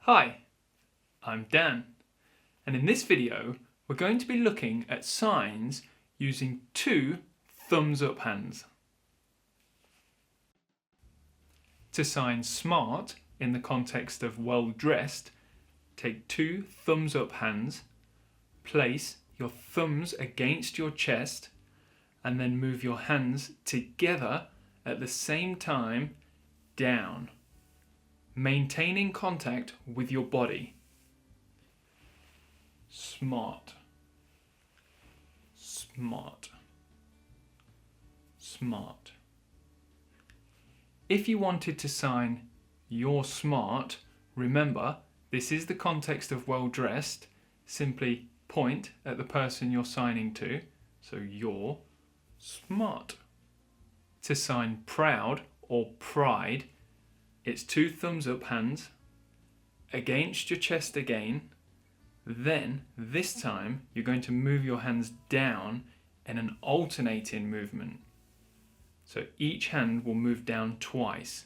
Hi, I'm Dan, and in this video we're going to be looking at signs using two thumbs up hands. To sign smart in the context of well dressed, take two thumbs up hands, place your thumbs against your chest and then move your hands together at the same time down, maintaining contact with your body. Smart, smart, smart. If you wanted to sign "you're smart," remember this is the context of well dressed. Simply point at the person you're signing to, so "you're smart." To sign proud or pride, it's two thumbs up hands against your chest again. Then this time you're going to move your hands down in an alternating movement. So each hand will move down twice.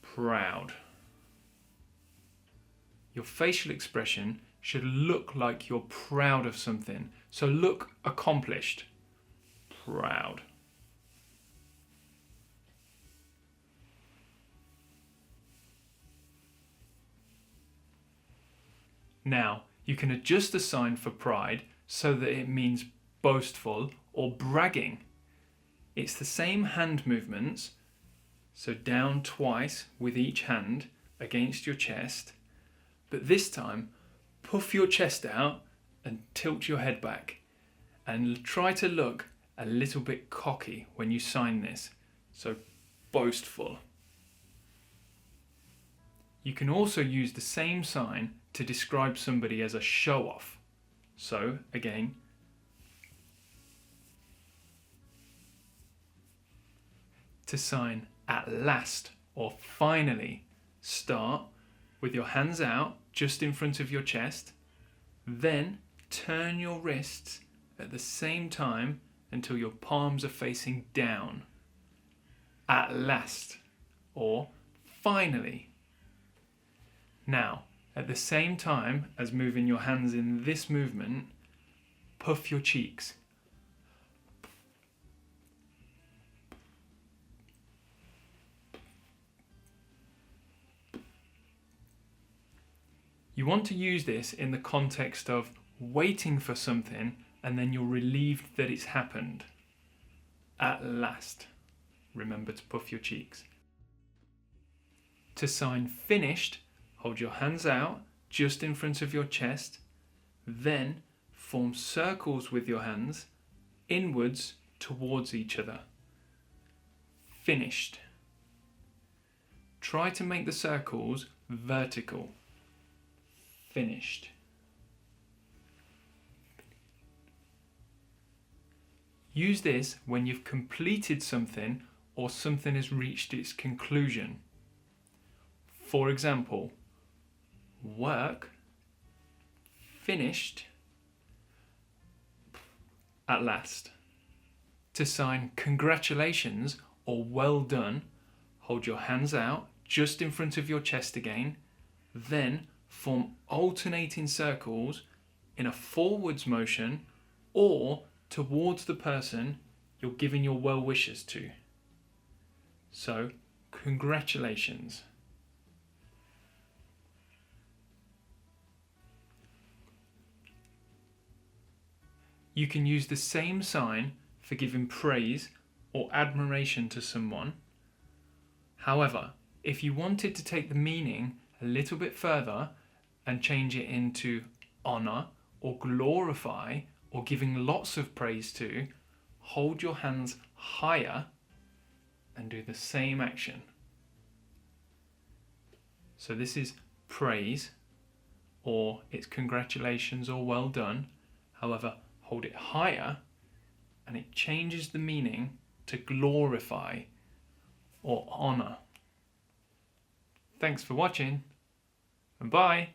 Proud. Your facial expression should look like you're proud of something. So look accomplished. Proud. Now, you can adjust the sign for pride so that it means boastful or bragging. It's the same hand movements, so down twice with each hand against your chest, but this time puff your chest out and tilt your head back and try to look a little bit cocky when you sign this, so boastful. You can also use the same sign to describe somebody as a show-off. So, again, to sign "at last" or "finally," start with your hands out just in front of your chest, then turn your wrists at the same time until your palms are facing down. At last, or finally. Now, at the same time as moving your hands in this movement, puff your cheeks. You want to use this in the context of waiting for something and then you're relieved that it's happened. At last. Remember to puff your cheeks. To sign finished, hold your hands out just in front of your chest, then form circles with your hands inwards towards each other. Finished. Try to make the circles vertical. Finished. Use this when you've completed something or something has reached its conclusion. For example, work finished at last. To sign congratulations or well done, hold your hands out just in front of your chest again, then form alternating circles in a forwards motion or towards the person you're giving your well wishes to. So, congratulations. You can use the same sign for giving praise or admiration to someone. However, if you wanted to take the meaning a little bit further and change it into honor or glorify or giving lots of praise to, hold your hands higher and do the same action. So this is praise, or it's congratulations or well done. However, hold it higher and it changes the meaning to glorify or honor. Thanks for watching and bye.